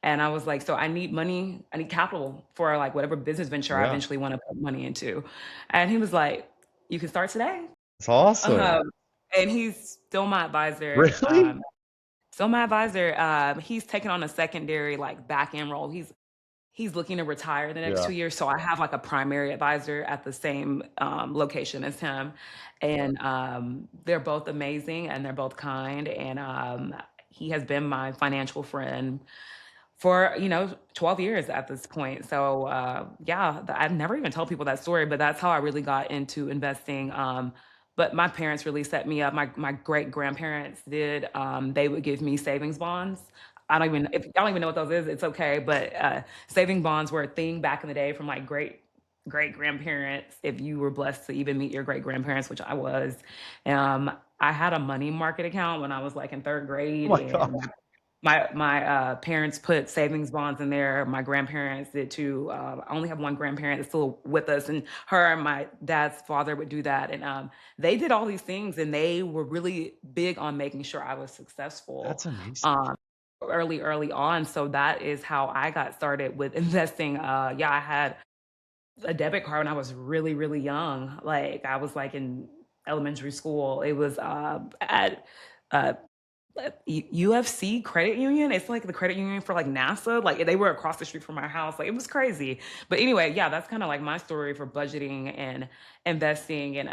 And I was like, so I need money, I need capital for like whatever business venture I Yeah. eventually want to put money into. And he was like, you can start today. It's awesome. Um, and he's still my advisor. Really? He's taken on a secondary like back end role. He's looking to retire the next Yeah. 2 years. So I have like a primary advisor at the same location as him. And they're both amazing, and they're both kind. And he has been my financial friend for 12 years at this point. So yeah, I've never even told people that story, but that's how I really got into investing. But my parents really set me up. My great grandparents did. They would give me savings bonds. I don't even, if y'all don't even know what those is, it's okay. But saving bonds were a thing back in the day from like great grandparents. If you were blessed to even meet your great grandparents, which I was, I had a money market account when I was like in third Oh grade, my gosh. and my parents put savings bonds in there. My grandparents did too. I only have one grandparent that's still with us, and her and my dad's father would do that. And they did all these things, and they were really big on making sure I was successful That's amazing. um, early on. So that is how I got started with investing. Yeah, I had a debit card when I was really young. Like I was like in elementary school. It was at uh, UFC credit union. It's like the credit union for like NASA. Like they were across the street from our house. Like it was crazy. But anyway, yeah, that's kind of like my story for budgeting and investing. And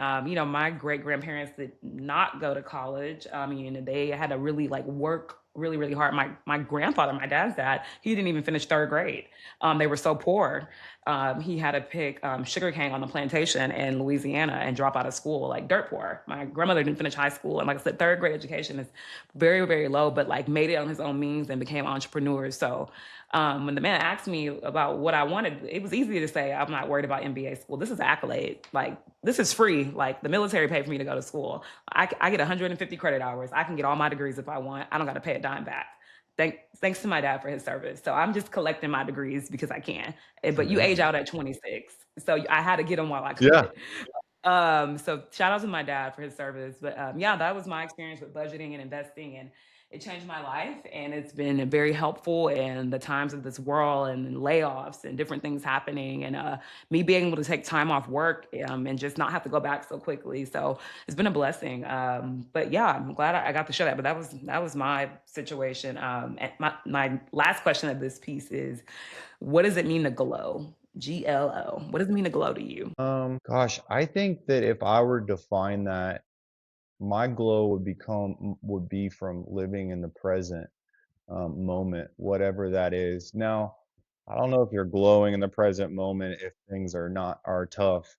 my great grandparents did not go to college. I mean, they had to really like work really, really hard. My grandfather, my dad's dad, he didn't even finish third grade. They were so poor. He had to pick sugarcane on the plantation in Louisiana and drop out of school, like dirt poor. My grandmother didn't finish high school, and like I said, third grade education is very, very low. But like made it on his own means and became entrepreneurs. So when the man asked me about what I wanted, it was easy to say, I'm not worried about MBA school. This is accolade. Like, this is free. Like, the military paid for me to go to school. I get 150 credit hours. I can get all my degrees if I want. I don't got to pay a dime back. Thanks to my dad for his service. So I'm just collecting my degrees because I can. That's But you age amazing. out at 26. So I had to get them while I Yeah. could. So shout out to my dad for his service. But yeah, that was my experience with budgeting and investing, and it changed my life. And it's been very helpful in the times of this world and layoffs and different things happening, and me being able to take time off work and just not have to go back so quickly. So it's been a blessing. But yeah, I'm glad I got to share that. But that was my situation. And my last question of this piece is, what does it mean to glow? GLO. What does it mean to glow to you? Gosh, I think that if I were to define that, my glow would be from living in the present moment, whatever that is. Now, I don't know if you're glowing in the present moment if things are tough,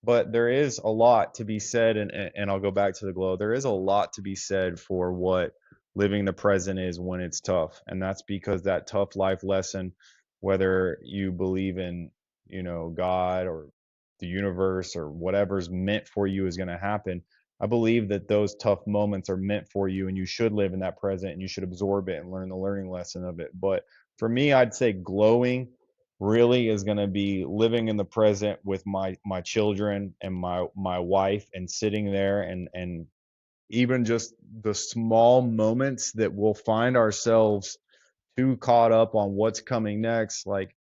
but there is a lot to be said, and I'll go back to the glow. There is a lot to be said for what living the present is when it's tough, and that's because that tough life lesson, whether you believe in, God or the universe or whatever's meant for you is going to happen. I believe that those tough moments are meant for you, and you should live in that present, and you should absorb it and learn the learning lesson of it. But for me, I'd say glowing really is going to be living in the present with my children and my wife, and sitting there, and even just the small moments that we'll find ourselves too caught up on what's coming next. Like,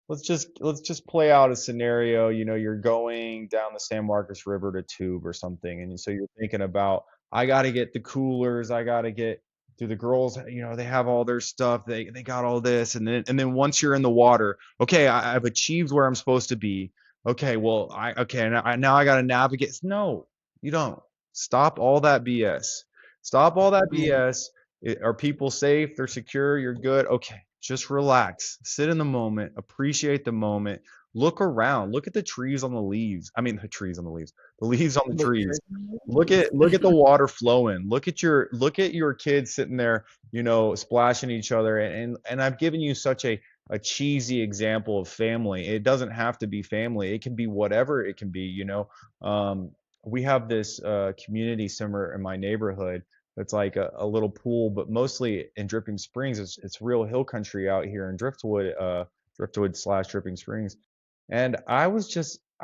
let's just play out a scenario. You're going down the San Marcos River to tube or something, and so you're thinking about, I got to get the coolers, I got to get, do the girls, they have all their stuff, they got all this, and then once you're in the water, okay, I've achieved where I'm supposed to be. Okay, well, now I got to navigate. No, you don't. Stop all that BS. Stop all that BS. Are people safe? They're secure? You're good? Okay, just relax. Sit in the moment. Appreciate the moment. Look around. Look at the trees on the leaves. I mean, the trees on the leaves. The leaves on the The trees. Look trees. at look at the water flowing. Look at your kids sitting there, splashing each other. And I've given you such a cheesy example of family. It doesn't have to be family. It can be whatever it can be. Um, we have this community center in my neighborhood. It's like a little pool, but mostly in Dripping Springs. It's real hill country out here in Driftwood slash Dripping Springs. And I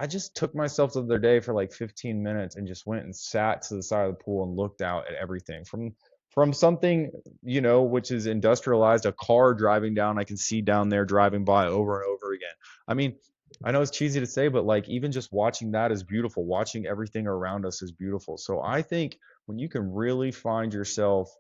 just took myself the other day for like 15 minutes and just went and sat to the side of the pool and looked out at everything from something, which is industrialized, a car driving down, I can see down there driving by over and over again. I mean, I know it's cheesy to say, but like even just watching that is beautiful. Watching everything around us is beautiful. So I think when you can really find yourself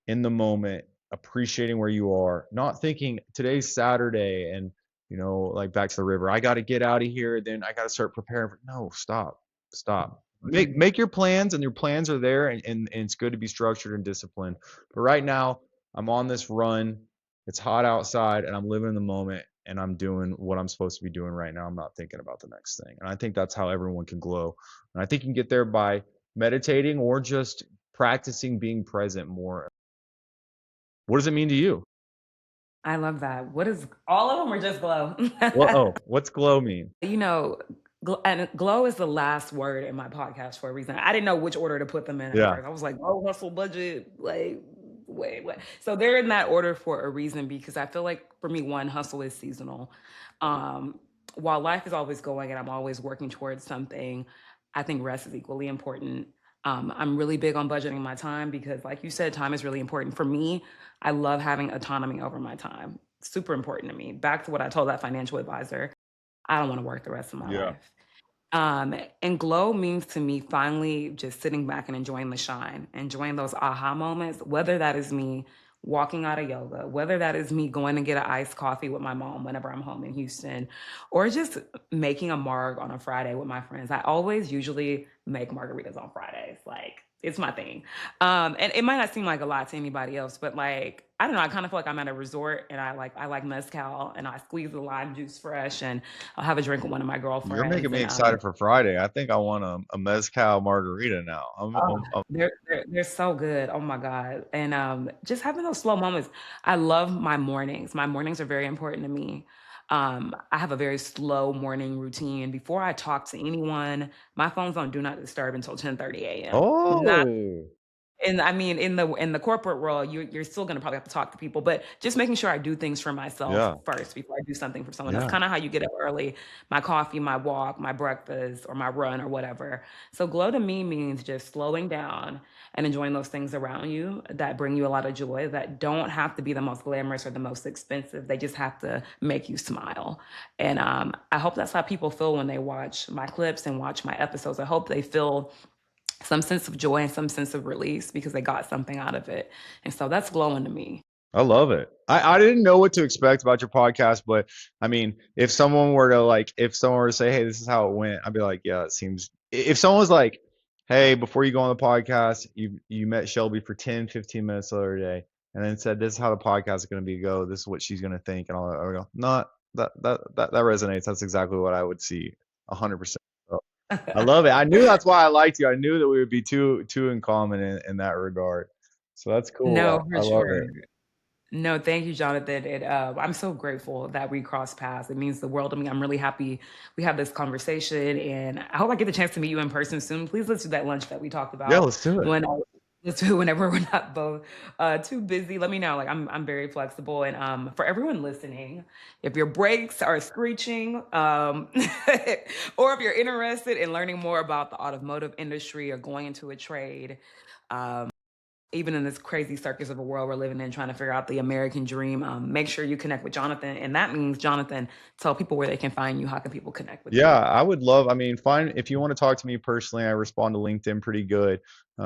in the moment, appreciating where you are, not thinking today's Saturday and, like back to the river, I got to get out of here, then I got to start preparing for, no, stop, stop. Make your plans, and your plans are there, and it's good to be structured and disciplined. But right now, I'm on this run. It's hot outside, and I'm living in the moment, and I'm doing what I'm supposed to be doing right now. I'm not thinking about the next thing. And I think that's how everyone can glow. And I think you can get there by meditating or just practicing being present more. What does it mean to you? I love that. What is all of them are just glow. What's glow mean? You know, and glow is the last word in my podcast for a reason. I didn't know which order to put them in at Yeah. first. I was like, "Oh, hustle, budget, like, wait, what?" So they're in that order for a reason because I feel like for me, one, hustle is seasonal. Um, while life is always going and I'm always working towards something, I think rest is equally important. I'm really big on budgeting my time because, like you said, time is really important. For me, I love having autonomy over my time. Super important to me. Back to what I told that financial advisor. I don't want to work the rest of my Yeah. life. And glow means to me finally just sitting back and enjoying the shine, enjoying those aha moments, whether that is me walking out of yoga, whether that is me going to get an iced coffee with my mom whenever I'm home in Houston, or just making a marg on a Friday with my friends. I always usually make margaritas on Fridays. Like, It's my thing. And it might not seem like a lot to anybody else, but like, I don't know, I kind of feel like I'm at a resort and I like mezcal and I squeeze the lime juice fresh and I'll have a drink with one of my You're making girlfriends. me And excited for Friday. I think I want a mezcal margarita now. oh, they're so good. Oh my God. And just having those slow moments. I love my mornings. My mornings are very important to me. I have a very slow morning routine. Before I talk to anyone, my phone's on do not disturb until 10:30 a.m. Not Oh, and I mean, in the corporate world, you're still gonna probably have to talk to people, but just making sure I do things for myself yeah, first before I do something for someone else. yeah. Kinda how you get up early, my coffee, my walk, my breakfast, or my run or whatever. So glow to me means just slowing down and enjoying those things around you that bring you a lot of joy that don't have to be the most glamorous or the most expensive. They just have to make you smile. And I hope that's how people feel when they watch my clips and watch my episodes. I hope they feel some sense of joy and some sense of release because they got something out of it. And so that's glowing to me. I love it. I didn't know what to expect about your podcast, but I mean, if someone were to say, "Hey, this is how it went," I'd be like, "Yeah, it seems." If someone was like, "Hey, before you go on the podcast, you met Shelby for 10, 15 minutes the other day, and then said this is how the podcast is going to be go. This is what she's going to think," and all that, I would go, "Not that resonates. That's exactly what I would see, 100%." So, I love it. I knew that's why I liked you. I knew that we would be two in common in that regard. So that's No, cool. for I love sure. it. No, thank you, Jonathan. I'm so grateful that we crossed paths. It means the world to me. I'm really happy we have this conversation, and I hope I get the chance to meet you in person soon. Please let's do that lunch that we talked Yeah, about let's do it. when let's do it whenever we're not both too busy. Let me know. Like I'm very flexible, and for everyone listening, if your brakes are screeching, or if you're interested in learning more about the automotive industry or going into a trade. Even in this crazy circus of a world we're living in, trying to figure out the American dream, make sure you connect with Jonathan. And that means, Jonathan, tell people where they can find you. How can people connect with Yeah, you? I would love. I mean, find if you want to talk to me personally, I respond to LinkedIn pretty good.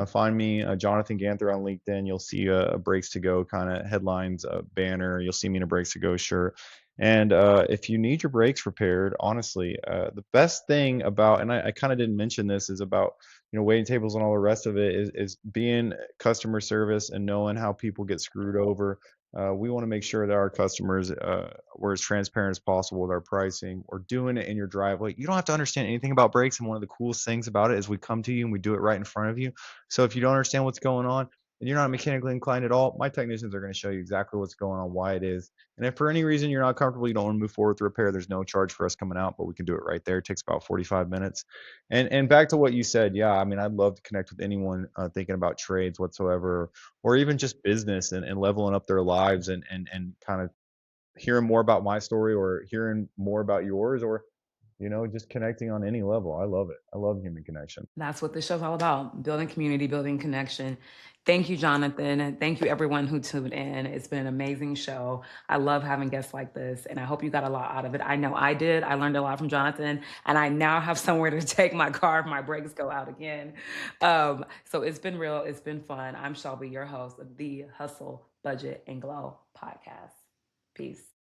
Find me, Jonathan Ganther on LinkedIn. You'll see a Breaks to Go kind of headlines banner. You'll see me in a Breaks to Go shirt. And if you need your brakes repaired, honestly, the best thing about, and I kind of didn't mention this, is about waiting tables and all the rest of it is being customer service and knowing how people get screwed over. We want to make sure that our customers we're as transparent as possible with our pricing. We're doing it in your driveway. You don't have to understand anything about brakes, and one of the coolest things about it is we come to you and we do it right in front of you. So if you don't understand what's going on and you're not mechanically inclined at all, my technicians are going to show you exactly what's going on, why it is. And if for any reason you're not comfortable, you don't want to move forward with the repair, there's no charge for us coming out, but we can do it right there. It takes about 45 minutes. And back to what you said, yeah, I mean, I'd love to connect with anyone thinking about trades whatsoever, or even just business and leveling up their lives and kind of hearing more about my story or hearing more about yours or just connecting on any level. I love it. I love human connection. That's what this show's all about, building community, building connection. Thank you, Jonathan. And thank you, everyone who tuned in. It's been an amazing show. I love having guests like this, and I hope you got a lot out of it. I know I did. I learned a lot from Jonathan, and I now have somewhere to take my car if my brakes go out again. So it's been real. It's been fun. I'm Shelby, your host of the Hustle, Budget, and Glow podcast. Peace.